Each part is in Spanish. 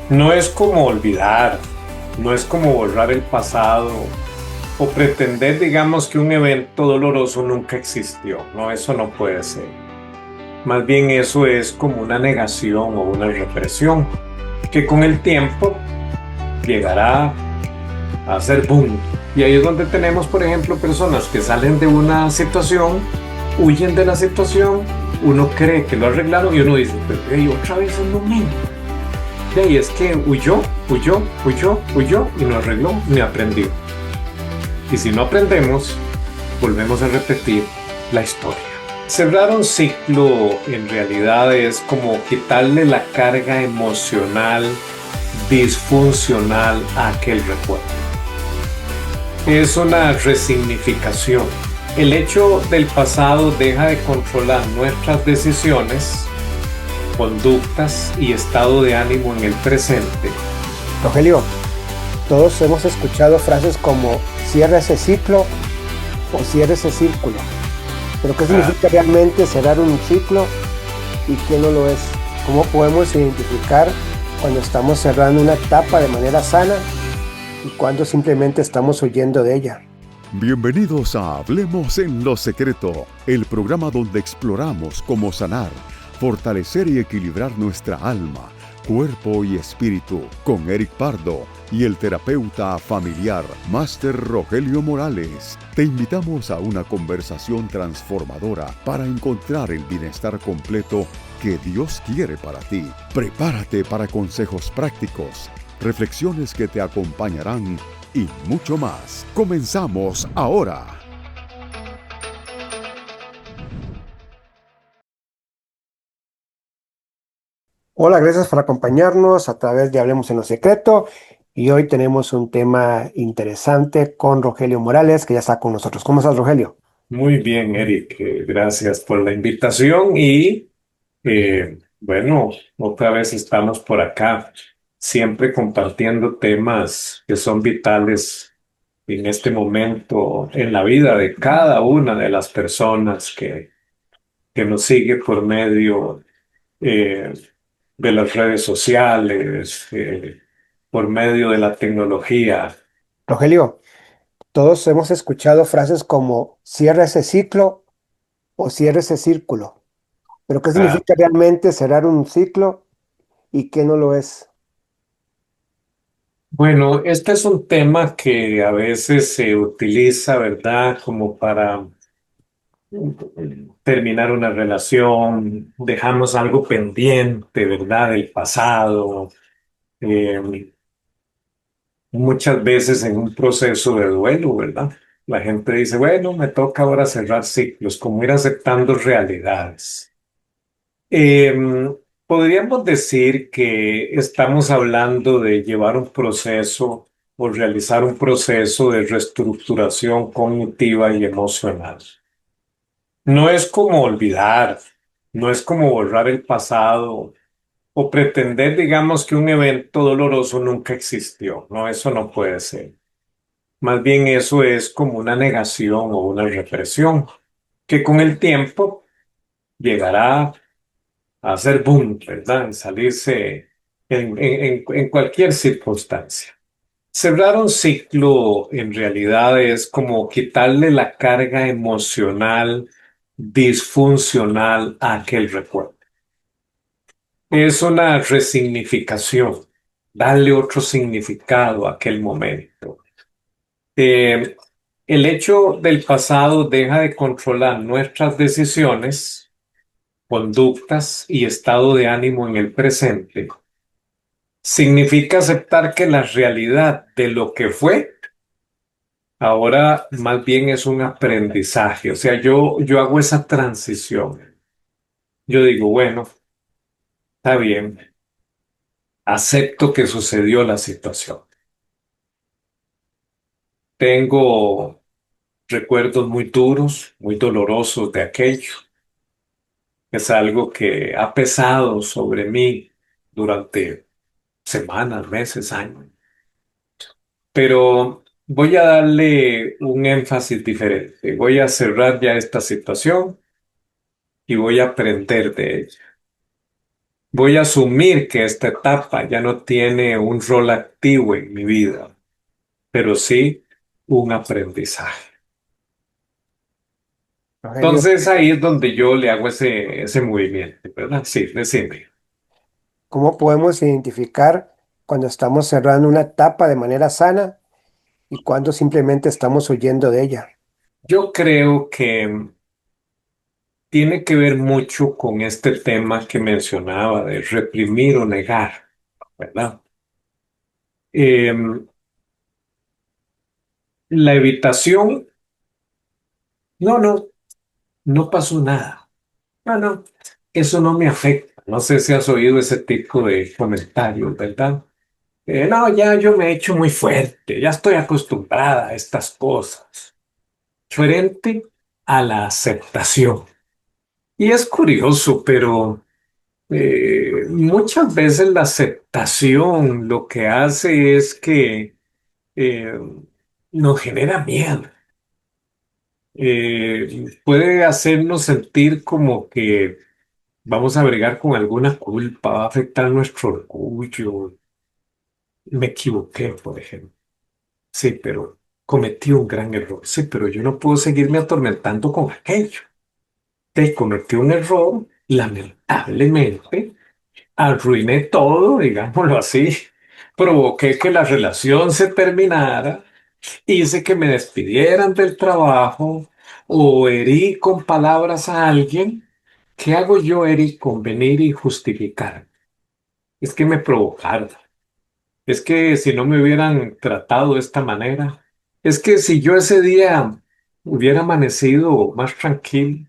No es como olvidar, no es como borrar el pasado o pretender, digamos, que un evento doloroso nunca existió. No, eso no puede ser. Más bien eso es como una negación o una represión que con el tiempo llegará a ser boom. Y ahí es donde tenemos, por ejemplo, personas que salen de una situación, huyen de la situación, uno cree que lo arreglaron y uno dice, pero hey, otra vez es lo mismo. Y es que huyó y no arregló ni aprendió. Y si no aprendemos, volvemos a repetir la historia. Cerrar un ciclo en realidad es como quitarle la carga emocional disfuncional a aquel recuerdo. Es una resignificación. El hecho del pasado deja de controlar nuestras decisiones, conductas y estado de ánimo en el presente. Rogelio, todos hemos escuchado frases como cierra ese ciclo o cierra ese círculo. Pero ¿qué Ah, significa realmente cerrar un ciclo y qué no lo es? ¿Cómo podemos identificar cuando estamos cerrando una etapa de manera sana y cuando simplemente estamos huyendo de ella? Bienvenidos a Hablemos en lo Secreto, el programa donde exploramos cómo sanar, fortalecer y equilibrar nuestra alma, cuerpo y espíritu con Eric Pardo y el terapeuta familiar Máster Rogelio Morales. Te invitamos a una conversación transformadora para encontrar el bienestar completo que Dios quiere para ti. Prepárate para consejos prácticos, reflexiones que te acompañarán y mucho más. Comenzamos ahora. Hola, gracias por acompañarnos a través de Hablemos en lo Secreto. Y hoy tenemos un tema interesante con Rogelio Morales, que ya está con nosotros. ¿Cómo estás, Rogelio? muy bien, Eric. Gracias por la invitación y bueno, otra vez estamos por acá, siempre compartiendo temas que son vitales en este momento en la vida de cada una de las personas que nos sigue por medio eh, de las redes sociales, por medio de la tecnología. Rogelio, todos hemos escuchado frases como cierra ese ciclo o cierra ese círculo. Pero ¿qué Ah, significa realmente cerrar un ciclo y qué no lo es? bueno, este es un tema que a veces se utiliza, ¿verdad? Como para terminar una relación, dejamos algo pendiente, ¿verdad? Del pasado. eh, Muchas veces en un proceso de duelo, ¿verdad? La gente dice, bueno, me toca ahora cerrar ciclos, como ir aceptando realidades. Podríamos decir que estamos hablando de llevar un proceso o realizar un proceso de reestructuración cognitiva y emocional. No es como olvidar, no es como borrar el pasado o pretender, digamos, que un evento doloroso nunca existió. No, eso no puede ser. Más bien eso es como una negación o una represión que con el tiempo llegará a ser boom, ¿verdad? En salirse en cualquier circunstancia. Cerrar un ciclo en realidad es como quitarle la carga emocional disfuncional a aquel recuerdo. Es una resignificación, darle otro significado a aquel momento. Eh, el hecho del pasado deja de controlar nuestras decisiones, conductas y estado de ánimo en el presente. Significa aceptar que la realidad de lo que fue ahora más bien es un aprendizaje. O sea, yo hago esa transición. Yo digo, bueno, está bien, acepto que sucedió la situación. Tengo recuerdos muy duros, muy dolorosos de aquello. Es algo que ha pesado sobre mí durante semanas, meses, años. Pero voy a darle un énfasis diferente. Voy a cerrar ya esta situación y voy a aprender de ella. Voy a asumir que esta etapa ya no tiene un rol activo en mi vida, pero sí un aprendizaje. Rogelio, Entonces ahí es donde yo le hago ese movimiento, ¿verdad? Sí, decime. ¿cómo podemos identificar cuando estamos cerrando una etapa de manera sana y cuando simplemente estamos huyendo de ella? Yo creo que tiene que ver mucho con este tema que mencionaba de reprimir o negar, ¿verdad? Em, la evitación, no, no, no pasó nada. No, no, eso no me afecta. No sé si has oído ese tipo de comentarios, ¿verdad? No, ya yo me he hecho muy fuerte, ya estoy acostumbrada a estas cosas. Frente a la aceptación. Y es curioso, pero muchas veces la aceptación lo que hace es que eh, nos genera miedo. Puede hacernos sentir como que vamos a bregar con alguna culpa, va a afectar nuestro orgullo. Me equivoqué, por ejemplo. Sí, pero cometí un gran error. Sí, pero yo no puedo seguirme atormentando con aquello. Te cometí un error, lamentablemente, arruiné todo, digámoslo así. Provoqué que la relación se terminara, hice que me despidieran del trabajo o herí con palabras a alguien. ¿Qué hago yo, Eric, con venir y justificar? Es que me provocaron. Es que si no me hubieran tratado de esta manera, es que si yo ese día hubiera amanecido más tranquilo,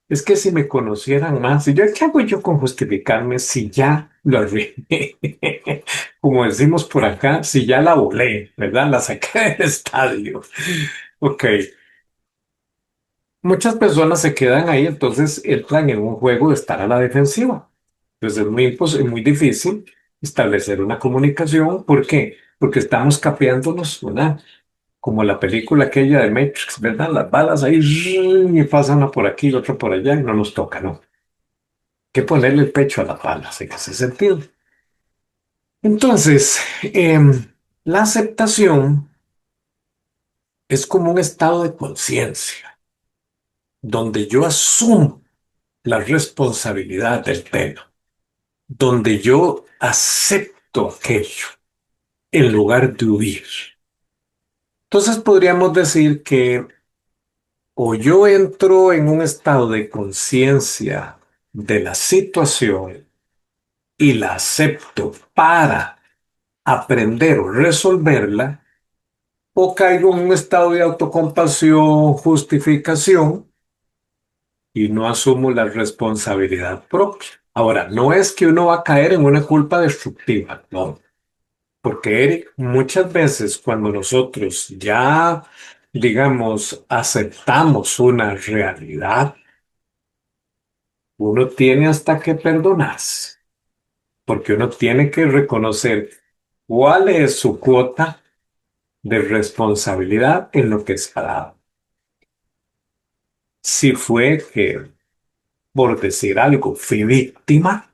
es que si me conocieran más, y yo, ¿qué hago yo con justificarme si ya lo arruiné? Como decimos por acá, si ya la volé, ¿verdad? La saqué del estadio. Ok, muchas personas se quedan ahí, entonces entran en un juego de estar a la defensiva. Entonces es es muy difícil establecer una comunicación. ¿Por qué? Porque estamos capeándonos, ¿verdad? Como la película aquella de Matrix, ¿verdad? Las balas ahí y pasan una por aquí y otra por allá y no nos toca, ¿no? Que ponerle el pecho a las balas en ese sentido. Entonces, la aceptación es como un estado de conciencia donde yo asumo la responsabilidad del tema, donde yo acepto aquello en lugar de huir. Entonces podríamos decir que o yo entro en un estado de conciencia de la situación y la acepto para aprender o resolverla, o caigo en un estado de autocompasión, justificación y no asumo la responsabilidad propia. Ahora, no es que uno va a caer en una culpa destructiva, no, porque Eric, muchas veces cuando nosotros ya, digamos, aceptamos una realidad, uno tiene hasta que perdonarse, porque uno tiene que reconocer cuál es su cuota de responsabilidad en lo que se ha dado. Si fue que, por decir algo, fui víctima,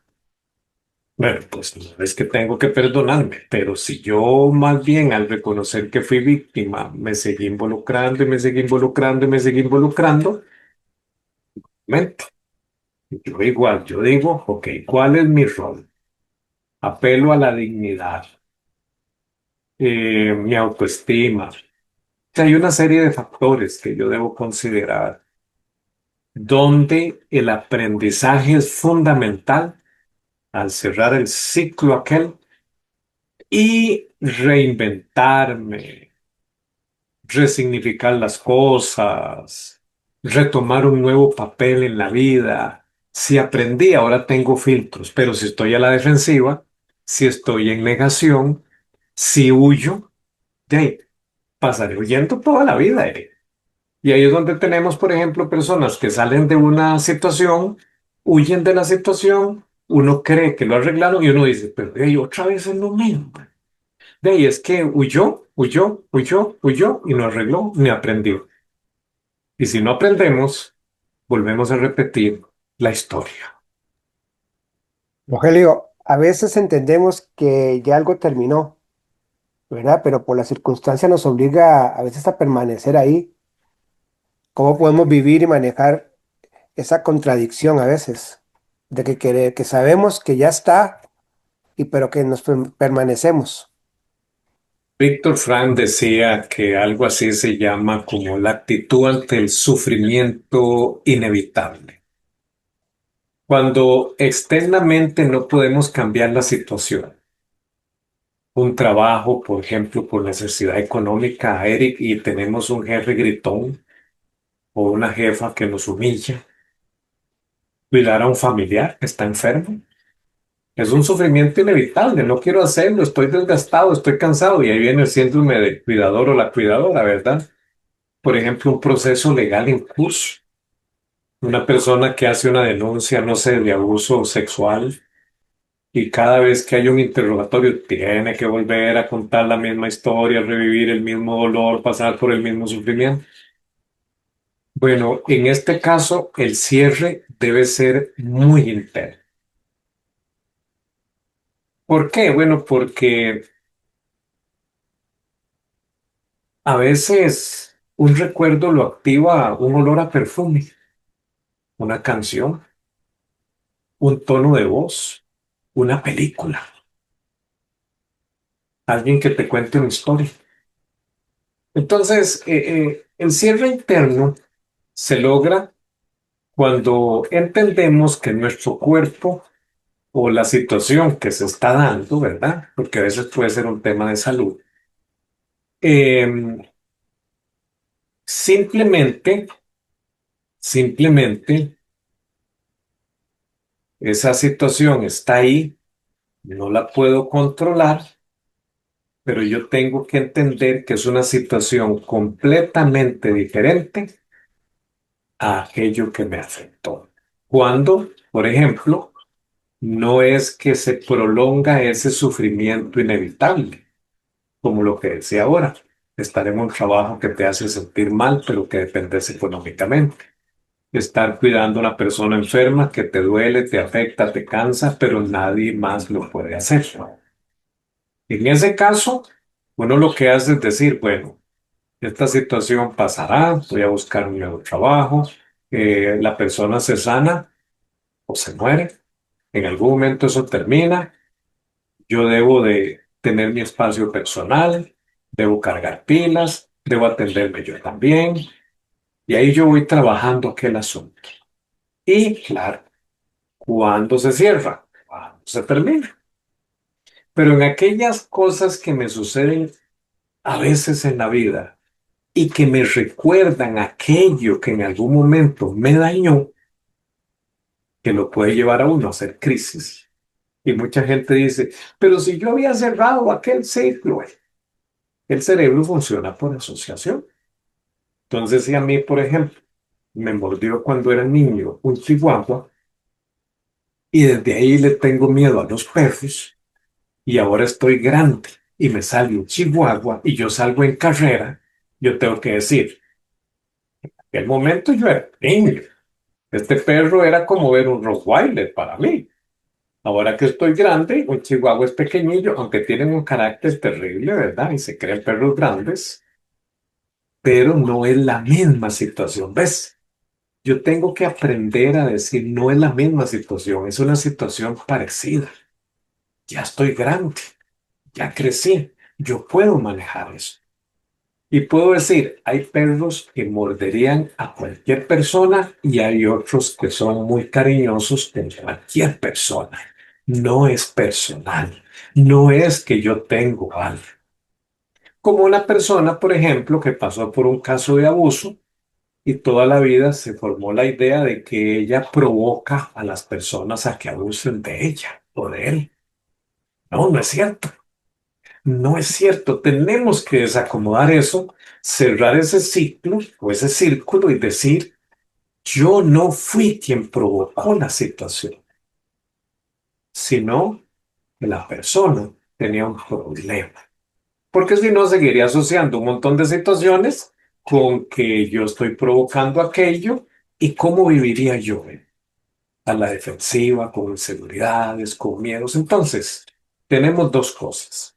bueno, pues no es que tengo que perdonarme, pero si yo más bien al reconocer que fui víctima me seguí involucrando y me seguí involucrando y me seguí involucrando, mente, yo igual, yo digo, ok, ¿cuál es mi rol? Apelo a la dignidad, mi autoestima. O sea, hay una serie de factores que yo debo considerar donde el aprendizaje es fundamental al cerrar el ciclo aquel y reinventarme, resignificar las cosas, retomar un nuevo papel en la vida. Si aprendí, ahora tengo filtros, pero si estoy a la defensiva, si estoy en negación, si huyo, de ahí pasaré huyendo toda la vida. Y ahí es donde tenemos, por ejemplo, personas que salen de una situación, huyen de la situación, uno cree que lo arreglaron y uno dice, pero de ahí otra vez es lo mismo. De ahí es que huyó y no arregló ni aprendió. Y si no aprendemos, volvemos a repetir la historia. Rogelio, a veces entendemos que ya algo terminó, ¿verdad? Pero por la circunstancia nos obliga a veces a permanecer ahí. ¿Cómo podemos vivir y manejar esa contradicción a veces? De que sabemos que ya está y pero que nos permanecemos. Víctor Frank decía que algo así se llama como la actitud ante el sufrimiento inevitable. Cuando externamente no podemos cambiar la situación, un trabajo, por ejemplo, por necesidad económica, Eric, y tenemos un jefe gritón o una jefa que nos humilla, cuidar a un familiar que está enfermo. Es un sufrimiento inevitable, no quiero hacerlo, estoy desgastado, estoy cansado y ahí viene el síndrome del cuidador o la cuidadora, ¿verdad? Por ejemplo, un proceso legal en curso. Una persona que hace una denuncia, no sé, de abuso sexual y cada vez que hay un interrogatorio tiene que volver a contar la misma historia, revivir el mismo dolor, pasar por el mismo sufrimiento. Bueno, en este caso, el cierre debe ser muy interno. ¿Por qué? Bueno, porque a veces un recuerdo lo activa un olor a perfume, una canción, un tono de voz, una película, alguien que te cuente una historia. Entonces, el cierre interno se logra cuando entendemos que nuestro cuerpo o la situación que se está dando, ¿verdad? Porque a veces puede ser un tema de salud. eh, simplemente, simplemente, esa situación está ahí, no la puedo controlar, pero yo tengo que entender que es una situación completamente diferente a aquello que me afectó. Cuando, por ejemplo, no es que se prolonga ese sufrimiento inevitable, como lo que decía ahora, estar en un trabajo que te hace sentir mal, pero que dependes económicamente. Estar cuidando a una persona enferma que te duele, te afecta, te cansa, pero nadie más lo puede hacer. En ese caso, uno lo que hace es decir, bueno, esta situación pasará, voy a buscar un nuevo trabajo, la persona se sana o se muere, en algún momento eso termina. Yo debo de tener mi espacio personal, debo cargar pilas, debo atenderme yo también. Y ahí yo voy trabajando aquel asunto. Y claro, ¿cuándo se cierra? ¿Cuándo se termina? Pero en aquellas cosas que me suceden a veces en la vida y que me recuerdan aquello que en algún momento me dañó, que lo puede llevar a uno a hacer crisis. Y mucha gente dice, pero si yo había cerrado aquel ciclo, el cerebro funciona por asociación. Entonces, si a mí, por ejemplo, me mordió cuando era niño un chihuahua y desde ahí le tengo miedo a los perros y ahora estoy grande y me sale un chihuahua y yo salgo en carrera, yo tengo que decir, en el momento yo era niño, este perro era como ver un Rottweiler para mí. Ahora que estoy grande, un chihuahua es pequeñillo, aunque tienen un carácter terrible, ¿verdad? Y se creen perros grandes, pero no es la misma situación, ¿ves? Yo tengo que aprender a decir, no es la misma situación, es una situación parecida. Ya estoy grande, ya crecí, yo puedo manejar eso. Y puedo decir, hay perros que morderían a cualquier persona y hay otros que son muy cariñosos con cualquier persona. No es personal, no es que yo tengo algo. Como una persona, por ejemplo, que pasó por un caso de abuso y toda la vida se formó la idea de que ella provoca a las personas a que abusen de ella o de él. No, no es cierto. No es cierto. Tenemos que desacomodar eso, cerrar ese ciclo o ese círculo y decir, yo no fui quien provocó la situación, sino que la persona tenía un problema. Porque si no, seguiría asociando un montón de situaciones con que yo estoy provocando aquello y cómo viviría yo. a la defensiva, con inseguridades, con miedos. Entonces, tenemos dos cosas.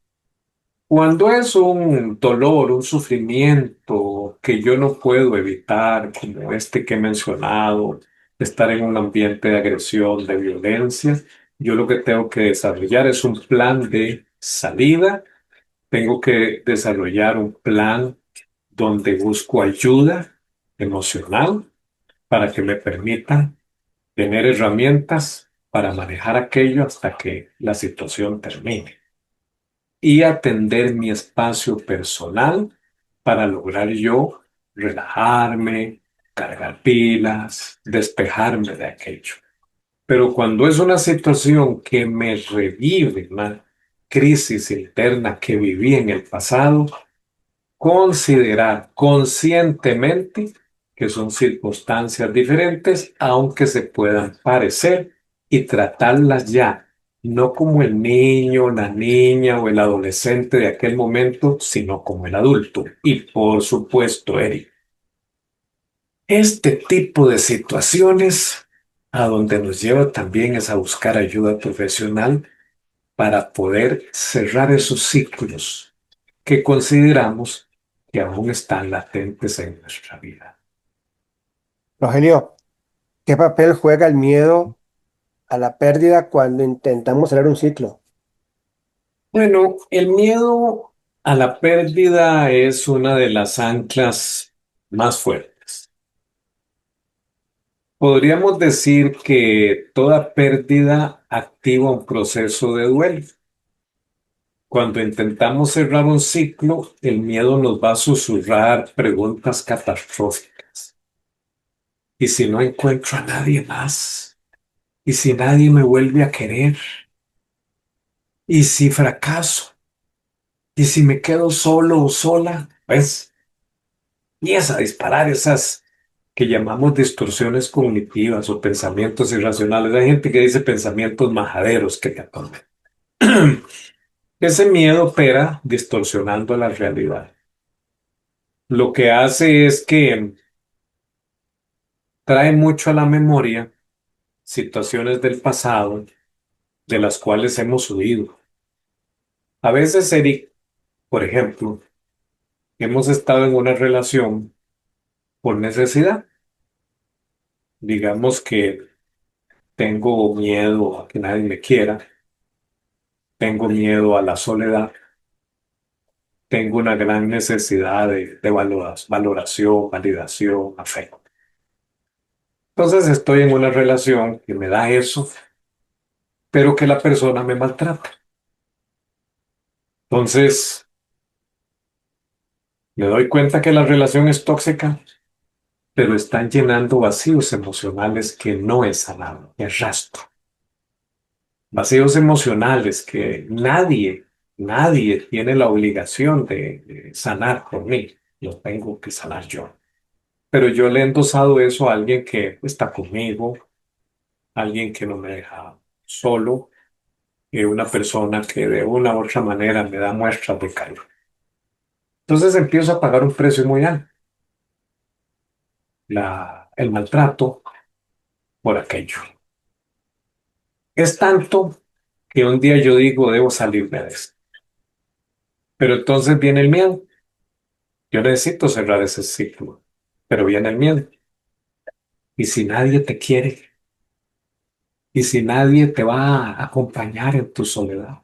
Cuando es un dolor, un sufrimiento que yo no puedo evitar, como este que he mencionado, estar en un ambiente de agresión, de violencia, yo lo que tengo que desarrollar es un plan de salida. Tengo que desarrollar un plan donde busco ayuda emocional para que me permita tener herramientas para manejar aquello hasta que la situación termine y atender mi espacio personal para lograr yo relajarme, cargar pilas, despejarme de aquello. Pero cuando es una situación que me revive una crisis interna que viví en el pasado, considerar conscientemente que son circunstancias diferentes, aunque se puedan parecer, y tratarlas ya, no como el niño, la niña o el adolescente de aquel momento, sino como el adulto. Y por supuesto, Eric, este tipo de situaciones a donde nos lleva también es a buscar ayuda profesional para poder cerrar esos ciclos que consideramos que aún están latentes en nuestra vida. Rogelio, ¿qué papel juega el miedo a la pérdida cuando intentamos cerrar un ciclo? Bueno, el miedo a la pérdida es una de las anclas más fuertes. Podríamos decir que toda pérdida activa un proceso de duelo. Cuando intentamos cerrar un ciclo, el miedo nos va a susurrar preguntas catastróficas. ¿Y si no encuentro a nadie más? ¿Y si nadie me vuelve a querer? ¿Y si fracaso? ¿Y si me quedo solo o sola? ¿Ves? Y es a disparar esas que llamamos distorsiones cognitivas o pensamientos irracionales. Hay gente que dice pensamientos majaderos que te atormentan. Ese miedo opera distorsionando la realidad. Lo que hace es que trae mucho a la memoria situaciones del pasado de las cuales hemos huido. A veces, Eric, por ejemplo, hemos estado en una relación por necesidad. Digamos que tengo miedo a que nadie me quiera, tengo miedo a la soledad, tengo una gran necesidad de valoración, validación, afecto. Entonces estoy en una relación que me da eso, pero que la persona me maltrata. Entonces me doy cuenta que la relación es tóxica, pero están llenando vacíos emocionales que no he sanado, que arrastro. Vacíos emocionales que nadie tiene la obligación de sanar por mí. Los tengo que sanar yo. Pero yo le he endosado eso a alguien que está conmigo, alguien que no me deja solo, una persona que de una u otra manera me da muestras de calor. Entonces empiezo a pagar un precio muy alto, el maltrato por aquello. Es tanto que un día yo digo, debo salirme de esto. Pero entonces viene el miedo. Yo necesito cerrar ese ciclo, pero viene el miedo. ¿Y si nadie te quiere? ¿Y si nadie te va a acompañar en tu soledad?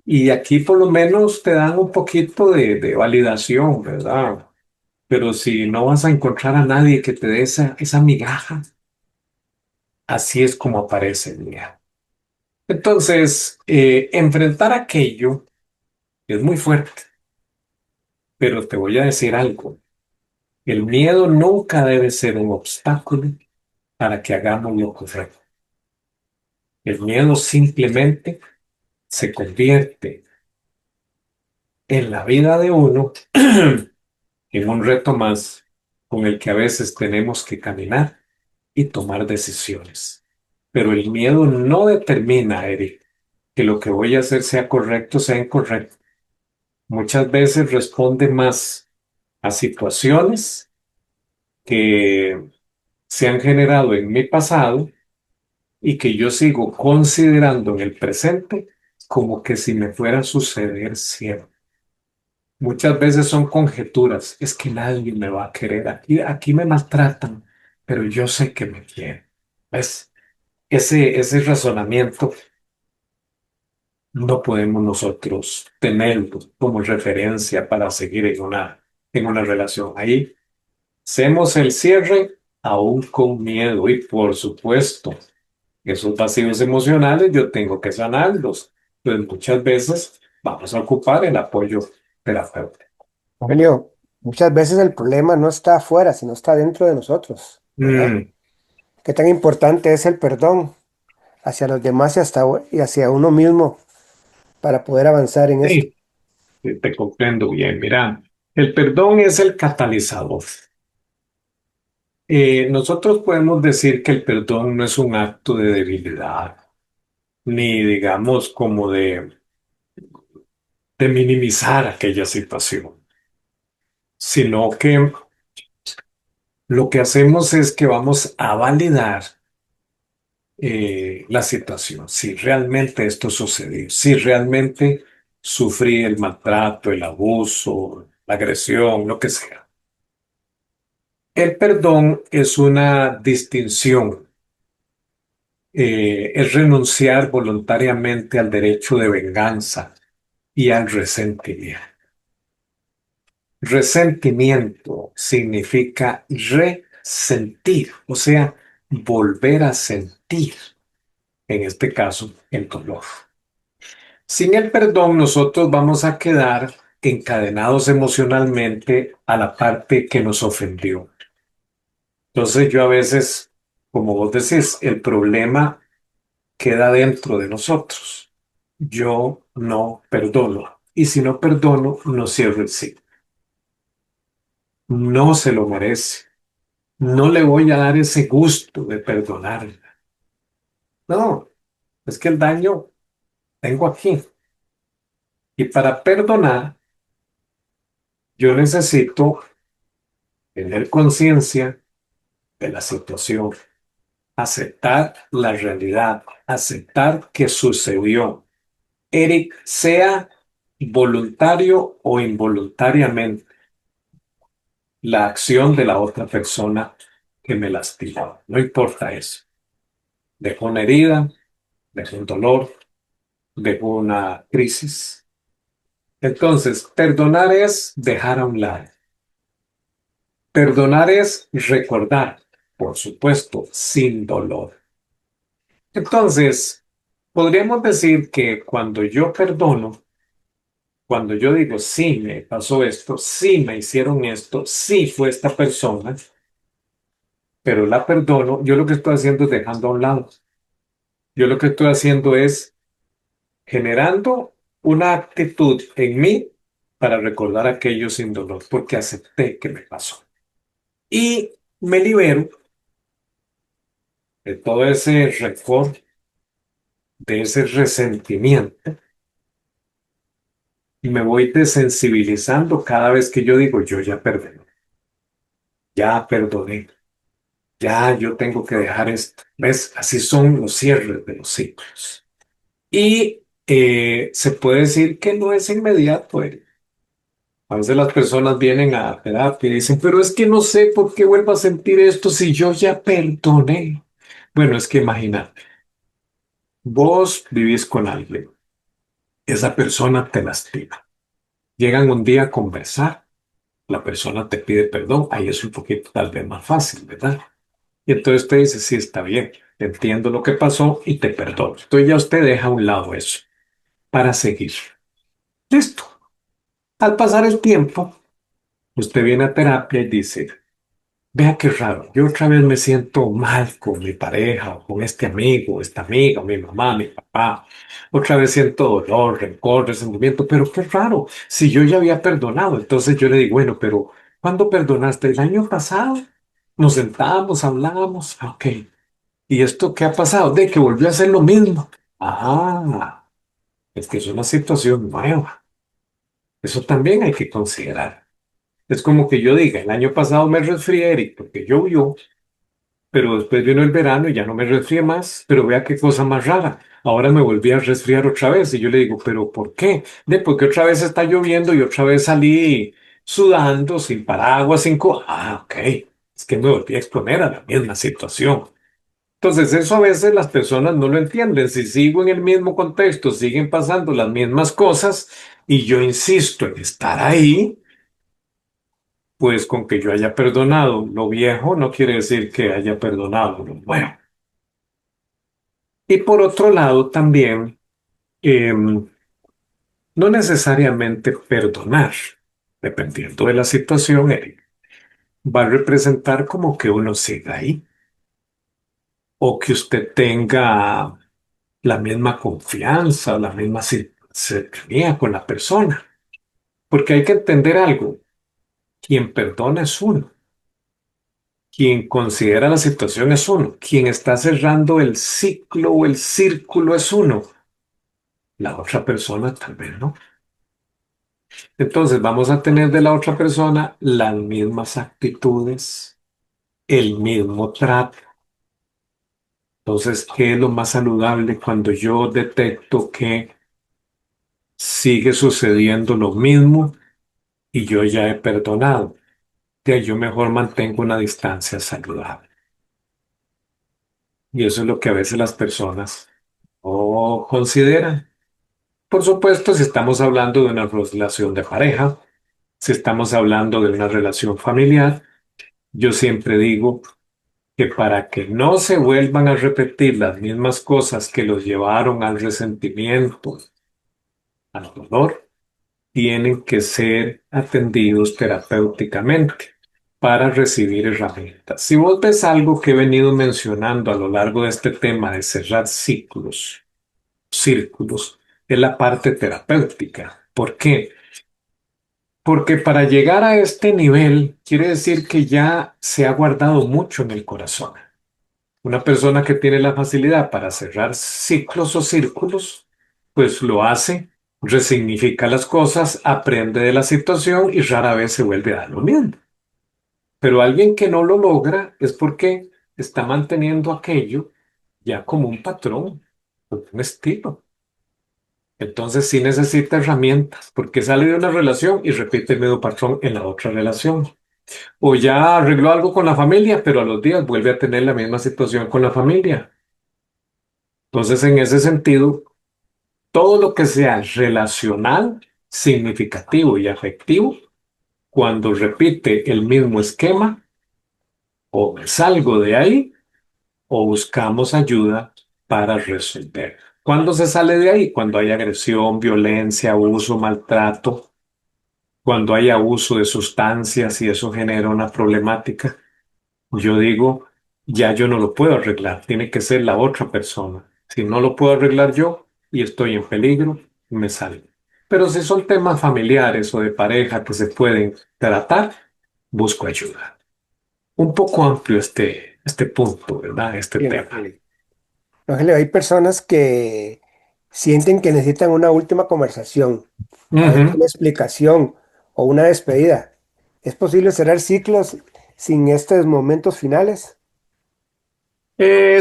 Y aquí por lo menos te dan un poquito de validación, ¿verdad? Pero si no vas a encontrar a nadie que te dé esa migaja, así es como aparece el miedo. Entonces, enfrentar aquello es muy fuerte, pero te voy a decir algo. El miedo nunca debe ser un obstáculo para que hagamos lo correcto. El miedo simplemente se convierte en la vida de uno en un reto más con el que a veces tenemos que caminar y tomar decisiones. Pero el miedo no determina, Eric, que lo que voy a hacer sea correcto o sea incorrecto. Muchas veces responde más a situaciones que se han generado en mi pasado y que yo sigo considerando en el presente como que si me fuera a suceder siempre. Muchas veces son conjeturas, es que nadie me va a querer, aquí me maltratan, pero yo sé que me quieren. ¿Ves? Ese razonamiento no podemos nosotros tenerlo como referencia para seguir en una relación. Ahí hacemos el cierre aún con miedo y por supuesto, esos vacíos emocionales yo tengo que sanarlos. Entonces muchas veces vamos a ocupar el apoyo terapéutico. Rogelio, muchas veces el problema no está afuera, sino está dentro de nosotros, ¿verdad? Mm, ¿Qué tan importante es el perdón hacia los demás y hacia uno mismo para poder avanzar en esto? sí, te comprendo bien. Mira, el perdón es el catalizador. Nosotros podemos decir que el perdón no es un acto de debilidad, ni digamos como de minimizar aquella situación, sino que lo que hacemos es que vamos a validar la situación, si realmente esto sucedió, si realmente sufrí el maltrato, el abuso, la agresión, lo que sea. El perdón es una distinción, es renunciar voluntariamente al derecho de venganza y al resentimiento. Resentimiento significa resentir, o sea, volver a sentir, en este caso, el dolor. Sin el perdón, nosotros vamos a quedar encadenados emocionalmente a la parte que nos ofendió. Entonces yo a veces, como vos decís, el problema queda dentro de nosotros. Yo no perdono. Y si no perdono, no cierro el ciclo. No se lo merece. No le voy a dar ese gusto de perdonar. No, es que el daño tengo aquí. Y para perdonar, yo necesito tener conciencia de la situación, aceptar la realidad, aceptar que sucedió. Eric, sea voluntario o involuntariamente, la acción de la otra persona que me lastimó. No importa eso. Dejó una herida, dejó un dolor, dejó una crisis. Entonces, perdonar es dejar a un lado. Perdonar es recordar, por supuesto, sin dolor. Entonces, podríamos decir que cuando yo perdono, cuando yo digo, sí, me pasó esto, sí, me hicieron esto, sí, fue esta persona, pero la perdono, yo lo que estoy haciendo es dejando a un lado. Yo lo que estoy haciendo es generando una actitud en mí para recordar aquello sin dolor, porque acepté que me pasó. Y me libero de todo ese rencor, de ese resentimiento, y me voy desensibilizando cada vez que yo digo, yo ya perdoné, ya perdoné, ya yo tengo que dejar esto. ¿Ves? Así son los cierres de los ciclos. Y se puede decir que no es inmediato. A veces las personas vienen a terapia y dicen, pero es que no sé por qué vuelvo a sentir esto si yo ya perdoné. Bueno, es que imagínate, vos vivís con alguien, esa persona te lastima. Llegan un día a conversar, la persona te pide perdón, ahí es un poquito tal vez más fácil, ¿verdad? Y entonces te dice, sí, está bien, entiendo lo que pasó y te perdono. Entonces ya usted deja a un lado eso para seguir. Listo. Al pasar el tiempo, usted viene a terapia y dice, vea qué raro, yo otra vez me siento mal con mi pareja o con este amigo, esta amiga, mi mamá, mi papá. Otra vez siento dolor, rencor, resentimiento, pero qué raro, si yo ya había perdonado. Entonces yo le digo, bueno, pero ¿cuándo perdonaste? ¿El año pasado? Nos sentamos, hablamos, ok. ¿Y esto qué ha pasado? De que volvió a hacer lo mismo. Ah, es que es una situación nueva. Eso también hay que considerar. Es como que yo diga, el año pasado me resfrié, Eric, porque llovió. pero después vino el verano y ya no me resfrié más, pero vea qué cosa más rara. Ahora me volví a resfriar otra vez y yo le digo, ¿pero por qué? Porque otra vez está lloviendo y otra vez salí sudando, sin paraguas, Ah, ok, es que me volví a exponer a la misma situación. Entonces, eso a veces las personas no lo entienden. Si sigo en el mismo contexto, siguen pasando las mismas cosas y yo insisto en estar ahí, pues con que yo haya perdonado lo viejo no quiere decir que haya perdonado lo nuevo. Y por otro lado, también, no necesariamente perdonar, dependiendo de la situación, Eric, va a representar como que uno siga ahí o que usted tenga la misma confianza, la misma cercanía con la persona. Porque hay que entender algo, quien perdona es uno, quien considera la situación es uno, quien está cerrando el ciclo o el círculo es uno, la otra persona tal vez no. Entonces vamos a tener de la otra persona las mismas actitudes, el mismo trato. Entonces, ¿qué es lo más saludable cuando yo detecto que sigue sucediendo lo mismo y yo ya he perdonado? Que yo mejor mantengo una distancia saludable. Y eso es lo que a veces las personas no consideran. Por supuesto, si estamos hablando de una relación de pareja, si estamos hablando de una relación familiar, yo siempre digo que para que no se vuelvan a repetir las mismas cosas que los llevaron al resentimiento, al dolor, tienen que ser atendidos terapéuticamente para recibir herramientas. Si vos ves algo que he venido mencionando a lo largo de este tema de cerrar ciclos, círculos, es la parte terapéutica. ¿Por qué? Porque para llegar a este nivel quiere decir que ya se ha guardado mucho en el corazón. Una persona que tiene la facilidad para cerrar ciclos o círculos, pues lo hace, resignifica las cosas, aprende de la situación y rara vez se vuelve a dar lo mismo. Pero alguien que no lo logra es porque está manteniendo aquello ya como un patrón, como un estilo. Entonces sí necesita herramientas, porque sale de una relación y repite el mismo patrón en la otra relación. O ya arregló algo con la familia, pero a los días vuelve a tener la misma situación con la familia. Entonces, en ese sentido, todo lo que sea relacional, significativo y afectivo, cuando repite el mismo esquema, o me salgo de ahí o buscamos ayuda para resolver. ¿Cuándo se sale de ahí? Cuando hay agresión, violencia, abuso, maltrato, cuando hay abuso de sustancias y eso genera una problemática. Yo digo, ya yo no lo puedo arreglar, tiene que ser la otra persona. Si no lo puedo arreglar yo y estoy en peligro, me salgo. Pero si son temas familiares o de pareja que se pueden tratar, busco ayuda. Un poco amplio este punto, ¿verdad? Este Bien, tema. Rogelio. Rogelio, hay personas que sienten que necesitan una última conversación, a veces una Ujú. explicación o una despedida. ¿Es posible cerrar ciclos sin estos momentos finales?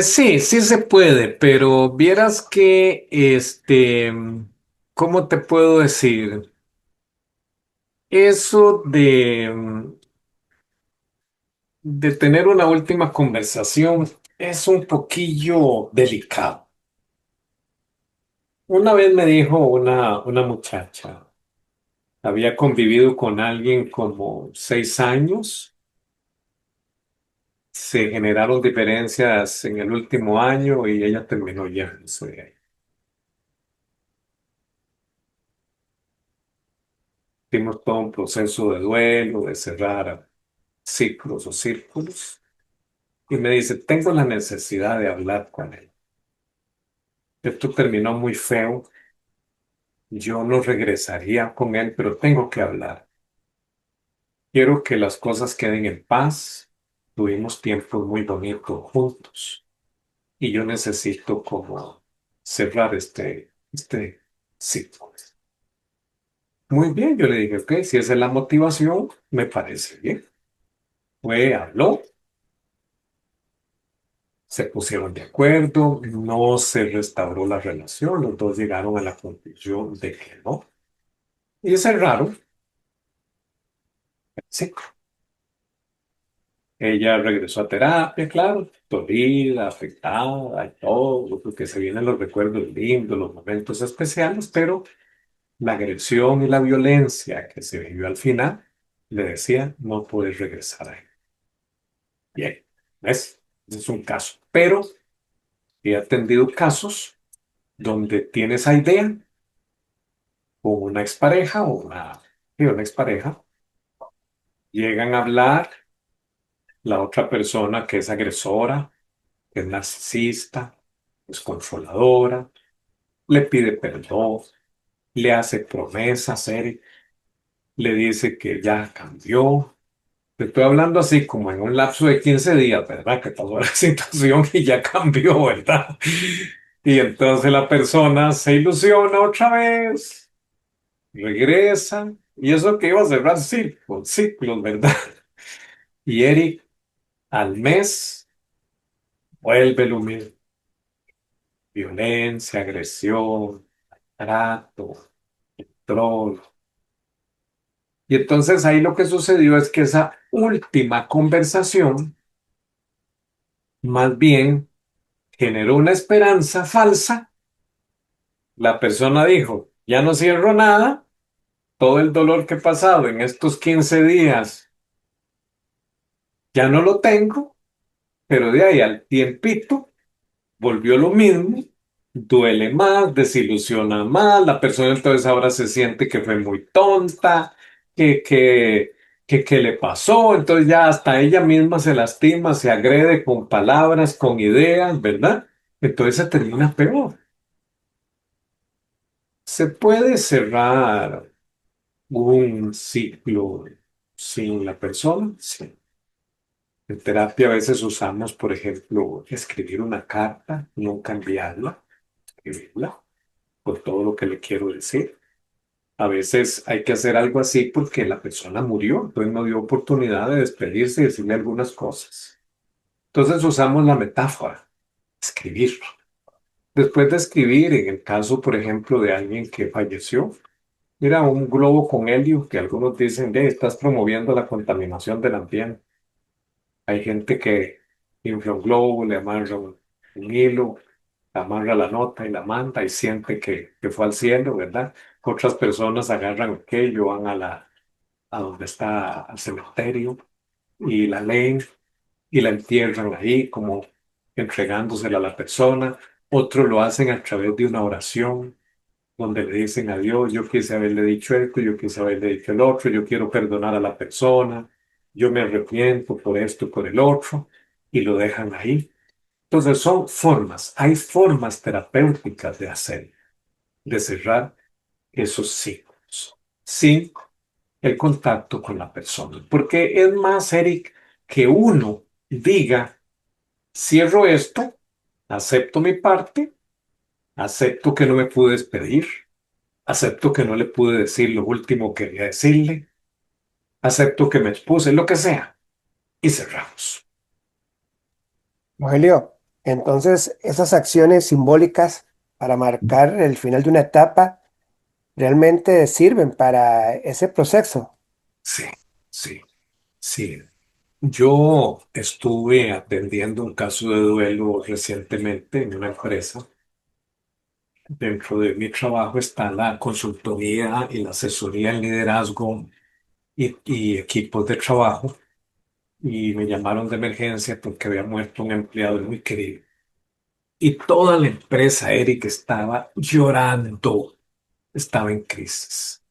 Sí, sí se puede, pero vieras que, ¿cómo te puedo decir? Eso de tener una última conversación es un poquillo delicado. Una vez me dijo una muchacha, había convivido con alguien como 6 años, se generaron diferencias en el último año y ella terminó yéndose de ahí. Hicimos todo un proceso de duelo, de cerrar ciclos o círculos, y me dice, tengo la necesidad de hablar con él. Esto terminó muy feo. Yo no regresaría con él, pero tengo que hablar. Quiero que las cosas queden en paz. Tuvimos tiempos muy bonitos juntos y yo necesito como cerrar este ciclo. Muy bien, yo le dije, ok, si esa es la motivación, me parece bien. Fue, habló, Se pusieron de acuerdo, no se restauró la relación, los dos llegaron a la conclusión de que no. Y es raro, sí. Ella regresó a terapia, claro, dolida, afectada y todo, porque se vienen los recuerdos lindos, los momentos especiales, pero la agresión y la violencia que se vivió al final le decía, no puedes regresar ahí. Bien, ¿ves? Ese es un caso. Pero he atendido casos donde tiene esa idea con una expareja sí, una expareja, llegan a hablar la otra persona que es agresora, que es narcisista, es controladora, le pide perdón, le hace promesas, Eric, le dice que ya cambió. Te estoy hablando así como en un lapso de 15 días, ¿verdad? Que pasó la situación y ya cambió, ¿verdad? Y entonces la persona se ilusiona otra vez, regresa, y eso que iba a cerrar ciclos, ciclos, ¿verdad? Y Eric, al mes, vuelve lo mismo. Violencia, agresión, trato, control. Y entonces ahí lo que sucedió es que esa última conversación más bien generó una esperanza falsa. La persona dijo, ya no cierro nada, todo el dolor que he pasado en estos 15 días ya no lo tengo, pero de ahí al tiempito volvió lo mismo, duele más, desilusiona más, la persona entonces ahora se siente que fue muy tonta, que, que, que le pasó, entonces ya hasta ella misma se lastima, se agrede con palabras, con ideas, ¿verdad? Entonces se termina peor. Se puede cerrar un ciclo sin la persona, sí. En terapia a veces usamos, por ejemplo, escribir una carta, nunca enviarla, escribirla por todo lo que le quiero decir. A veces hay que hacer algo así porque la persona murió, entonces no dio oportunidad de despedirse y decirle algunas cosas. Entonces usamos la metáfora, escribir. Después de escribir, en el caso, por ejemplo, de alguien que falleció, mira, un globo con helio que algunos dicen, estás promoviendo la contaminación del ambiente. Hay gente que infla un globo, le amarra un hilo, amarra la nota y la manda y siente que fue al cielo, ¿verdad? Otras personas agarran aquello, van a donde está el cementerio y la leen y la entierran ahí como entregándosela a la persona. Otros lo hacen a través de una oración donde le dicen a Dios, yo quise haberle dicho esto, yo quise haberle dicho el otro, yo quiero perdonar a la persona, yo me arrepiento por esto, por el otro, y lo dejan ahí. Entonces son formas, hay formas terapéuticas de hacer, de cerrar esos ciclos, sin el contacto con la persona. Porque es más, Eric, que uno diga, cierro esto, acepto mi parte, acepto que no me pude despedir, acepto que no le pude decir lo último que quería decirle, acepto que me expuse, lo que sea, y cerramos. Rogelio, entonces esas acciones simbólicas para marcar el final de una etapa realmente sirven para ese proceso. Sí, sí, sí. Yo estuve atendiendo un caso de duelo recientemente en una empresa. Dentro de mi trabajo está la consultoría y la asesoría en liderazgo y equipos de trabajo. Y me llamaron de emergencia porque había muerto un empleado muy querido. Y toda la empresa, Eric, estaba llorando, estaba en crisis.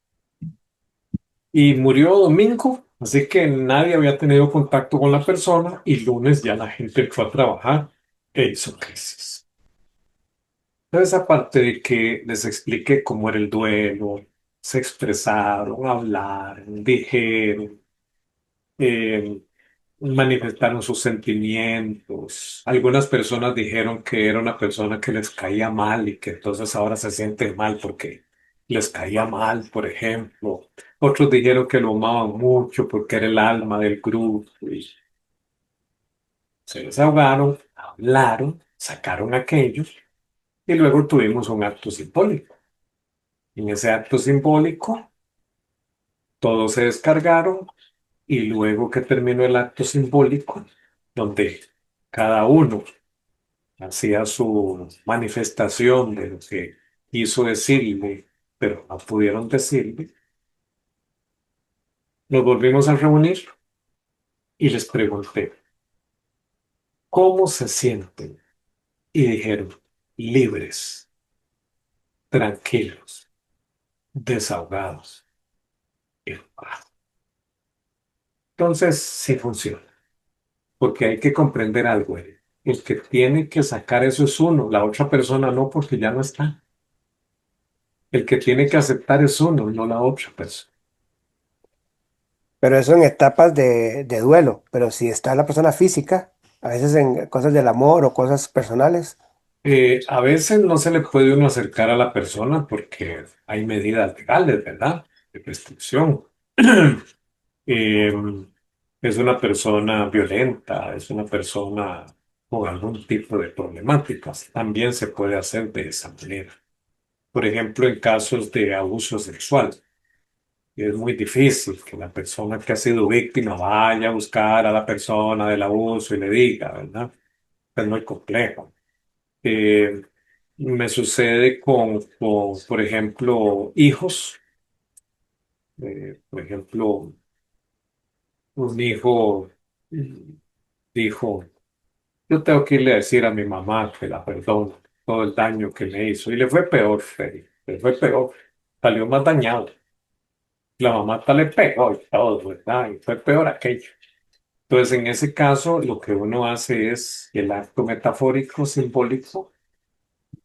Y murió domingo, así que nadie había tenido contacto con la persona y lunes ya la gente entró a trabajar e hizo crisis. Entonces, aparte de que les expliqué cómo era el duelo, se expresaron, hablaron, dijeron, eh, manifestaron sus sentimientos. Algunas personas dijeron que era una persona que les caía mal y que entonces ahora se sienten mal porque les caía mal, por ejemplo. Otros dijeron que lo amaban mucho porque era el alma del grupo y se desahogaron hablaron, sacaron aquello y luego tuvimos un acto simbólico. En ese acto simbólico, todos se descargaron y luego que terminó el acto simbólico, donde cada uno hacía su manifestación de lo que quiso decirle, pero no pudieron decirle, nos volvimos a reunir y les pregunté, ¿cómo se sienten? Y dijeron, libres, tranquilos, desahogados. Y, entonces, sí funciona, porque hay que comprender algo. El que tiene que sacar eso es uno, la otra persona no, porque ya no está. El que tiene que aceptar es uno, no la otra persona. Pero eso en etapas de duelo. Pero si está la persona física, a veces en cosas del amor o cosas personales. A veces no se le puede uno acercar a la persona porque hay medidas legales, ¿verdad? De restricción. Eh, es una persona violenta, es una persona con algún tipo de problemáticas. También se puede hacer de esa manera. Por ejemplo, en casos de abuso sexual, es muy difícil que la persona que ha sido víctima vaya a buscar a la persona del abuso y le diga, ¿verdad? Es muy complejo. Eh, Me sucede por ejemplo, hijos. Por ejemplo, un hijo dijo, yo tengo que irle a decir a mi mamá que la perdono todo el daño que me hizo. Y le fue peor, Freddy, le fue peor. Salió más dañado. La mamá hasta le pegó y todo, ¿verdad? Y fue peor aquello. Entonces, en ese caso, lo que uno hace es el acto metafórico, simbólico,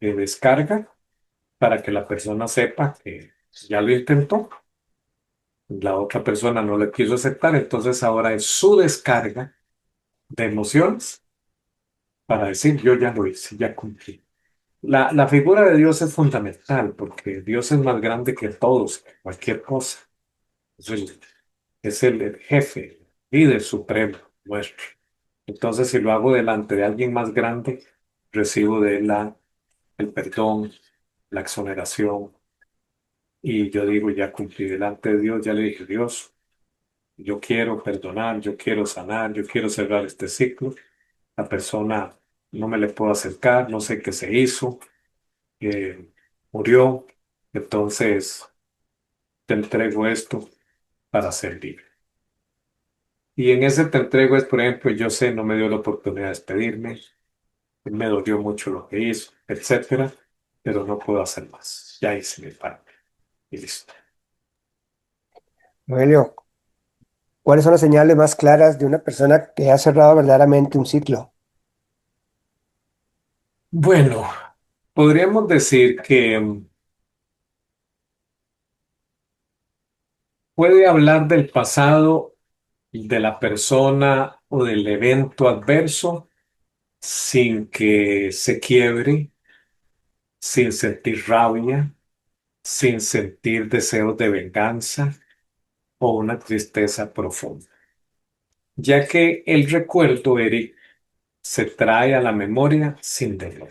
de descarga para que la persona sepa que ya lo intentó, la otra persona no le quiso aceptar, entonces ahora es su descarga de emociones para decir yo ya lo hice, ya cumplí. La figura de Dios es fundamental porque Dios es más grande que todos, que cualquier cosa. Es el jefe, el líder supremo nuestro. Entonces, si lo hago delante de alguien más grande, recibo de él el perdón, la exoneración, y yo digo, ya cumplí delante de Dios, ya le dije, Dios, yo quiero perdonar, yo quiero sanar, yo quiero cerrar este ciclo. La persona no me le puedo acercar, no sé qué se hizo, eh, murió, entonces te entrego esto para ser libre. Y en ese te entrego es, por ejemplo, yo sé, no me dio la oportunidad de despedirme, me dolió mucho lo que hizo, etcétera, pero no puedo hacer más. Ya hice mi parte y listo. Noelio, ¿cuáles son las señales más claras de una persona que ha cerrado verdaderamente un ciclo? Bueno, podríamos decir que puede hablar del pasado de la persona o del evento adverso sin que se quiebre, sin sentir rabia, sin sentir deseos de venganza o una tristeza profunda, ya que el recuerdo, Eric, se trae a la memoria sin dolor.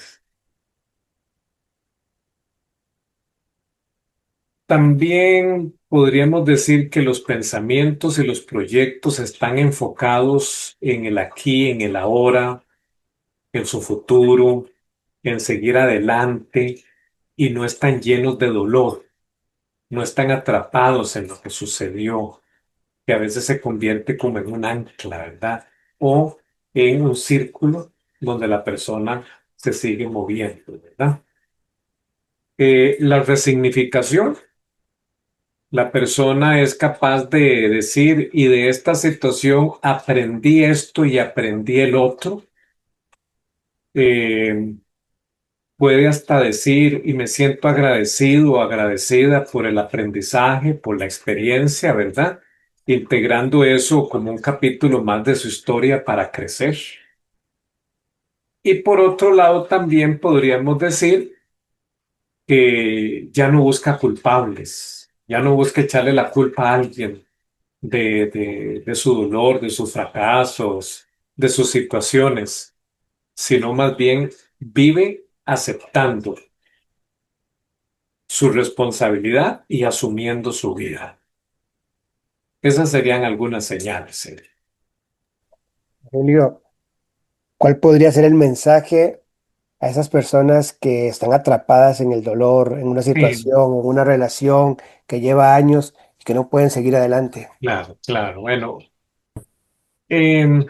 También podríamos decir que los pensamientos y los proyectos están enfocados en el aquí, en el ahora, en su futuro, en seguir adelante y no están llenos de dolor, no están atrapados en lo que sucedió, que a veces se convierte como en un ancla, ¿verdad? O en un círculo donde la persona se sigue moviendo, ¿verdad? La resignificación, la persona es capaz de decir, y de esta situación aprendí esto y aprendí el otro. Eh, Puede hasta decir, y me siento agradecido o agradecida por el aprendizaje, por la experiencia, ¿verdad? Integrando eso como un capítulo más de su historia para crecer. Y por otro lado, también podríamos decir que ya no busca culpables, ya no busca echarle la culpa a alguien de su dolor, de sus fracasos, de sus situaciones, sino más bien vive aceptando su responsabilidad y asumiendo su vida. Esas serían algunas señales. Julio, ¿cuál podría ser el mensaje a esas personas que están atrapadas en el dolor, en una Sí, situación, en una relación que lleva años y que no pueden seguir adelante? claro, claro. Bueno, em,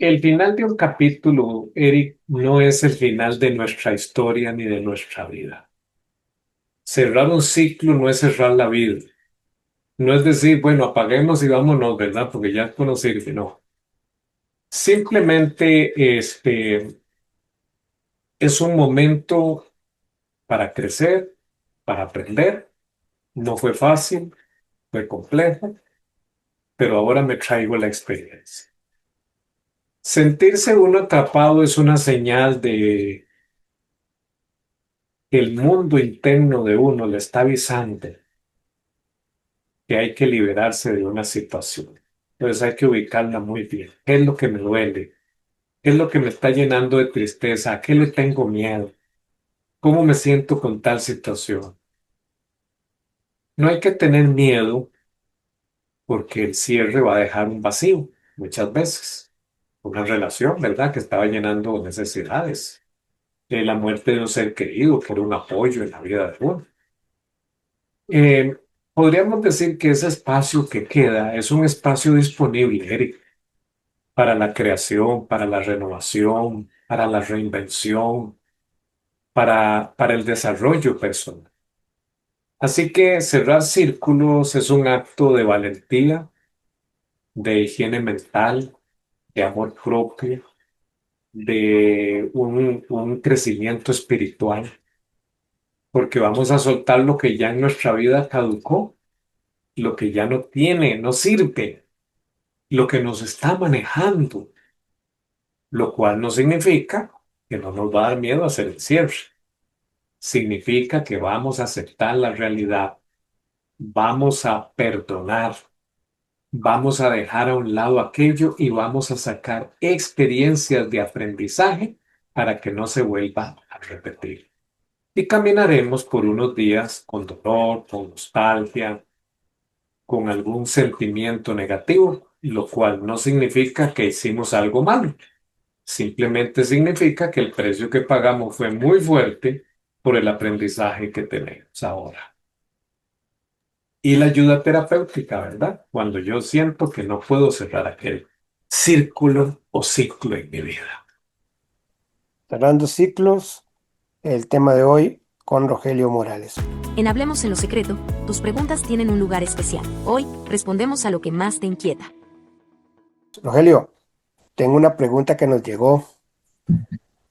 el final de un capítulo, Eric, no es el final de nuestra historia ni de nuestra vida. Cerrar un ciclo no es cerrar la vida. No es decir, bueno, apaguemos y vámonos, ¿verdad? Porque ya esto no sirve, no. Simplemente es un momento para crecer, para aprender. No fue fácil, fue complejo, pero ahora me traigo la experiencia. Sentirse uno atrapado es una señal de que el mundo interno de uno le está avisando que hay que liberarse de una situación. Entonces hay que ubicarla muy bien. ¿Qué es lo que me duele? ¿Qué es lo que me está llenando de tristeza? ¿A qué le tengo miedo? ¿Cómo me siento con tal situación? No hay que tener miedo porque el cierre va a dejar un vacío muchas veces. Una relación, ¿verdad? Que estaba llenando necesidades. La muerte de un ser querido, que era un apoyo en la vida de uno. Eh, Podríamos decir que ese espacio que queda es un espacio disponible, Eric, para la creación, para la renovación, para la reinvención, para el desarrollo personal. Así que cerrar círculos es un acto de valentía, de higiene mental, de amor propio, de un crecimiento espiritual, porque vamos a soltar lo que ya en nuestra vida caducó, lo que ya no tiene, no sirve, lo que nos está manejando, lo cual no significa que no nos va a dar miedo hacer el cierre. Significa que vamos a aceptar la realidad, vamos a perdonar, vamos a dejar a un lado aquello y vamos a sacar experiencias de aprendizaje para que no se vuelva a repetir. Y caminaremos por unos días con dolor, con nostalgia, con algún sentimiento negativo, lo cual no significa que hicimos algo malo. Simplemente significa que el precio que pagamos fue muy fuerte por el aprendizaje que tenemos ahora. Y la ayuda terapéutica, ¿verdad? Cuando yo siento que no puedo cerrar aquel círculo o ciclo en mi vida. Cerrando ciclos, el tema de hoy con Rogelio Morales. En Hablemos en lo Secreto, tus preguntas tienen un lugar especial. Hoy respondemos a lo que más te inquieta. Rogelio, tengo una pregunta que nos llegó,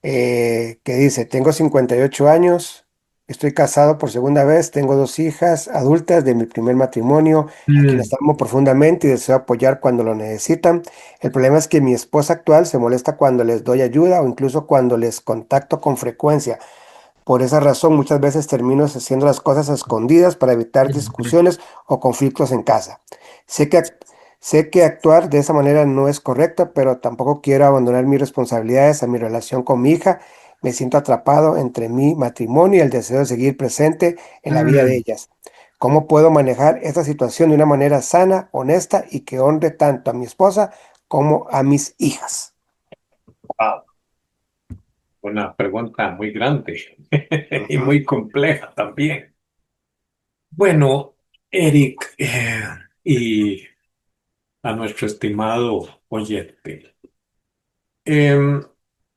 que dice, tengo 58 años, estoy casado por segunda vez, tengo dos hijas adultas de mi primer matrimonio, a quienes Mm, amo profundamente y deseo apoyar cuando lo necesitan. El problema es que mi esposa actual se molesta cuando les doy ayuda o incluso cuando les contacto con frecuencia. Por esa razón, muchas veces termino haciendo las cosas a escondidas para evitar mm, discusiones o conflictos en casa. Sé que, sé que actuar de esa manera no es correcto, pero tampoco quiero abandonar mis responsabilidades a mi relación con mi hija. Me siento atrapado entre mi matrimonio y el deseo de seguir presente en la vida de mm. ellas. ¿Cómo puedo manejar esta situación de una manera sana, honesta y que honre tanto a mi esposa como a mis hijas? Wow, una pregunta muy grande y Ujú. muy compleja también. Bueno, Eric, y a nuestro estimado oyente, em,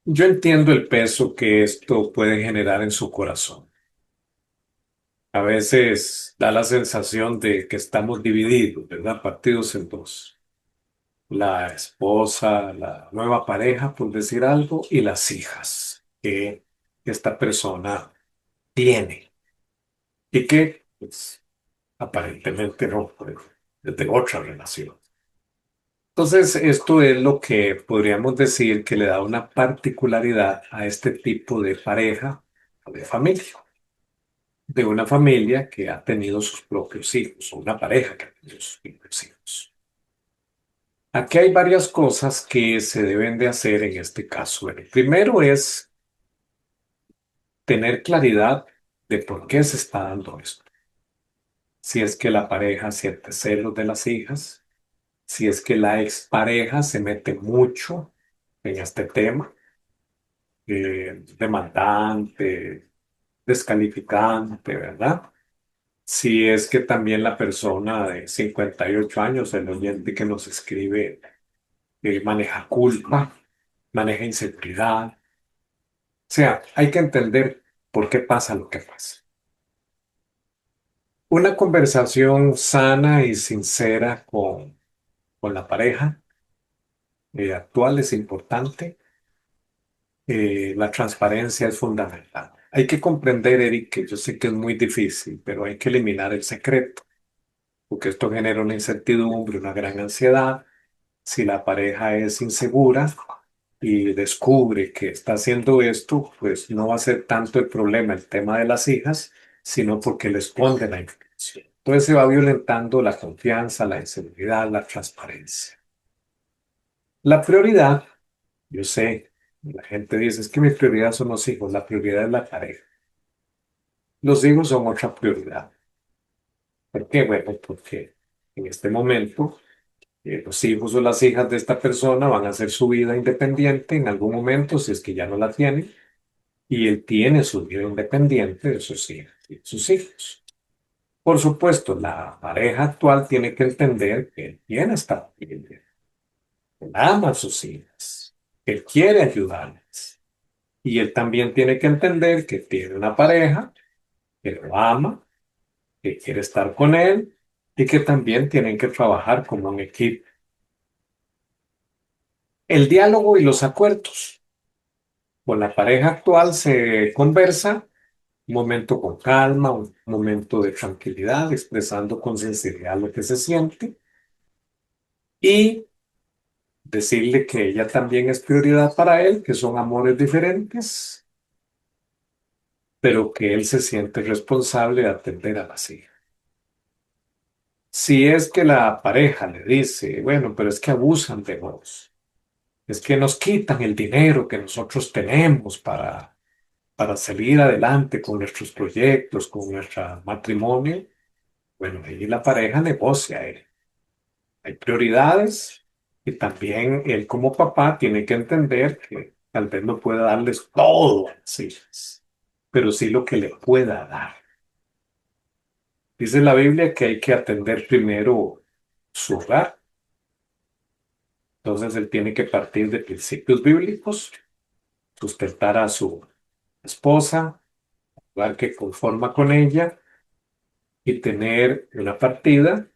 yo entiendo el peso que esto puede generar en su corazón. A veces da la sensación de que estamos divididos, ¿verdad? Partidos en dos. La esposa, la nueva pareja, por decir algo, y las hijas que esta persona tiene y que, pues, aparentemente no, pues, es de otra relación. Entonces, esto es lo que podríamos decir que le da una particularidad a este tipo de pareja o de familia, de una familia que ha tenido sus propios hijos, o una pareja que ha tenido sus propios hijos. Aquí hay varias cosas que se deben de hacer en este caso. El primero es tener claridad de por qué se está dando esto. Si es que la pareja siente celos de las hijas, si es que la expareja se mete mucho en este tema, demandante, descalificante, ¿verdad? Si es que también la persona de 58 años, el oyente que nos escribe, maneja culpa, maneja inseguridad. O sea, hay que entender por qué pasa lo que pasa. Una conversación sana y sincera con la pareja actual es importante. La transparencia es fundamental. Hay que comprender, Eric, que yo sé que es muy difícil, pero hay que eliminar el secreto, porque esto genera una incertidumbre, una gran ansiedad. Si la pareja es insegura y descubre que está haciendo esto, pues no va a ser tanto el problema el tema de las hijas, sino porque le esconde la información. Entonces se va violentando la confianza, la inseguridad, la transparencia. La prioridad, yo sé, la gente dice, es que mi prioridad son los hijos, la prioridad es la pareja. Los hijos son otra prioridad. ¿Por qué? Bueno, porque en este momento los hijos o las hijas de esta persona van a hacer su vida independiente en algún momento, si es que ya no la tienen, y él tiene su vida independiente de sus hijas y de sus hijos. Por supuesto, la pareja actual tiene que entender que él tiene esta familia, él ama a sus hijas, él quiere ayudarles, y él también tiene que entender que tiene una pareja que lo ama, que quiere estar con él, y que también tienen que trabajar como un equipo. El diálogo y los acuerdos. Con la pareja actual se conversa un momento con calma, un momento de tranquilidad, expresando con sinceridad lo que se siente y decirle que ella también es prioridad para él, que son amores diferentes, pero que él se siente responsable de atender a las hijas. Si es que la pareja le dice, bueno, pero es que abusan de vos, es que nos quitan el dinero que nosotros tenemos para salir adelante con nuestros proyectos, con nuestro matrimonio, bueno, ahí la pareja negocia. Hay prioridades y también él como papá tiene que entender que tal vez no pueda darles todo a las hijas, pero sí lo que le pueda dar. Dice la Biblia que hay que atender primero su hogar. Entonces él tiene que partir de principios bíblicos, sustentar a su esposa, hogar que conforma con ella y tener una partida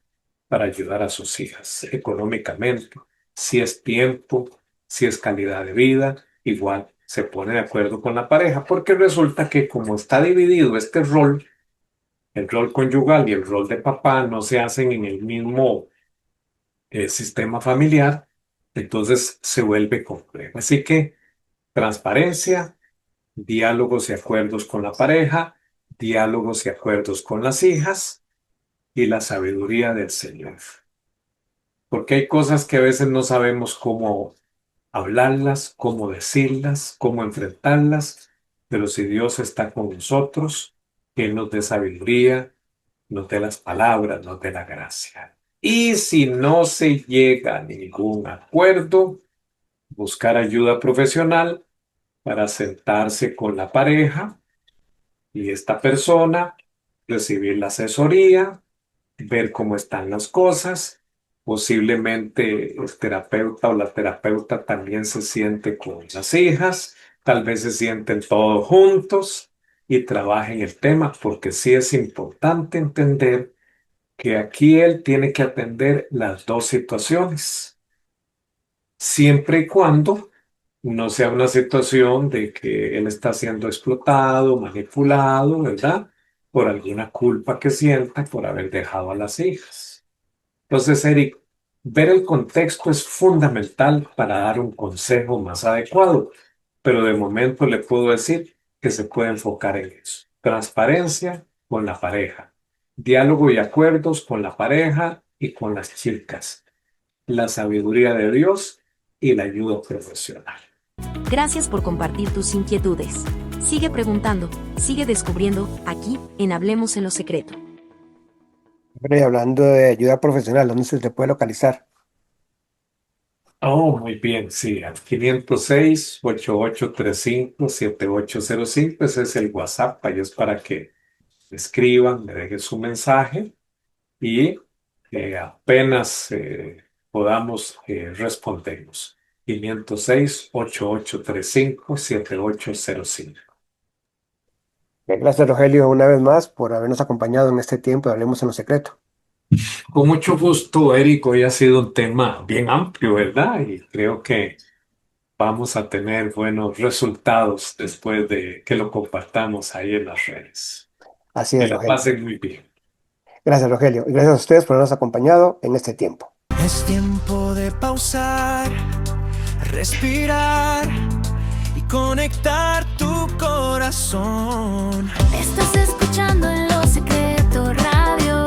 para ayudar a sus hijas económicamente. Si es tiempo, si es calidad de vida, igual se pone de acuerdo con la pareja, porque resulta que como está dividido este rol, el rol conyugal y el rol de papá no se hacen en el mismo sistema familiar, entonces se vuelve complejo. Así que transparencia, diálogos y acuerdos con la pareja, diálogos y acuerdos con las hijas y la sabiduría del Señor. Porque hay cosas que a veces no sabemos cómo hablarlas, cómo decirlas, cómo enfrentarlas, pero si Dios está con nosotros, que Él nos dé sabiduría, nos dé las palabras, nos dé la gracia. Y si no se llega a ningún acuerdo, buscar ayuda profesional para sentarse con la pareja y esta persona, recibir la asesoría, ver cómo están las cosas. Posiblemente el terapeuta o la terapeuta también se siente con las hijas, tal vez se sienten todos juntos y trabajen el tema, porque sí es importante entender que aquí él tiene que atender las dos situaciones, siempre y cuando no sea una situación de que él está siendo explotado, manipulado, ¿verdad? Por alguna culpa que sienta por haber dejado a las hijas. Entonces, Eric, ver el contexto es fundamental para dar un consejo más adecuado, pero de momento le puedo decir que se puede enfocar en eso. Transparencia con la pareja, diálogo y acuerdos con la pareja y con las chicas. la sabiduría de Dios y la ayuda profesional. Gracias por compartir tus inquietudes. Sigue preguntando, sigue descubriendo, aquí, en Hablemos en lo Secreto. Hombre, hablando de ayuda profesional, ¿dónde se te puede localizar? Oh, muy bien, sí, al 506-8835-7805, ese es el WhatsApp, ahí es para que me escriban, me dejen su mensaje y apenas podamos respondemos. 506-8835-7805. Gracias, Rogelio, una vez más por habernos acompañado en este tiempo de Hablemos en lo Secreto. Con mucho gusto, Eric, hoy ha sido un tema bien amplio, ¿verdad? Y creo que vamos a tener buenos resultados después de que lo compartamos ahí en las redes. Así Que es, la Rogelio. pasen muy bien. Gracias, Rogelio. Y gracias a ustedes por habernos acompañado en este tiempo. Es tiempo de pausar, respirar y conectar tu corazón. Estás escuchando En Lo Secreto Radio,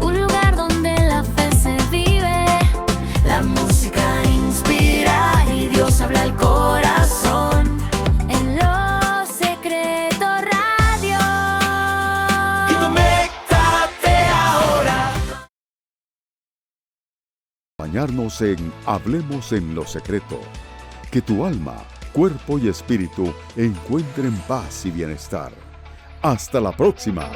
un lugar donde la fe se vive, la música inspira y Dios habla al corazón. En Lo Secreto Radio. Y conéctate ahora. Acompañarnos en Hablemos en lo Secreto. Que tu alma, cuerpo y espíritu encuentren paz y bienestar. Hasta la próxima.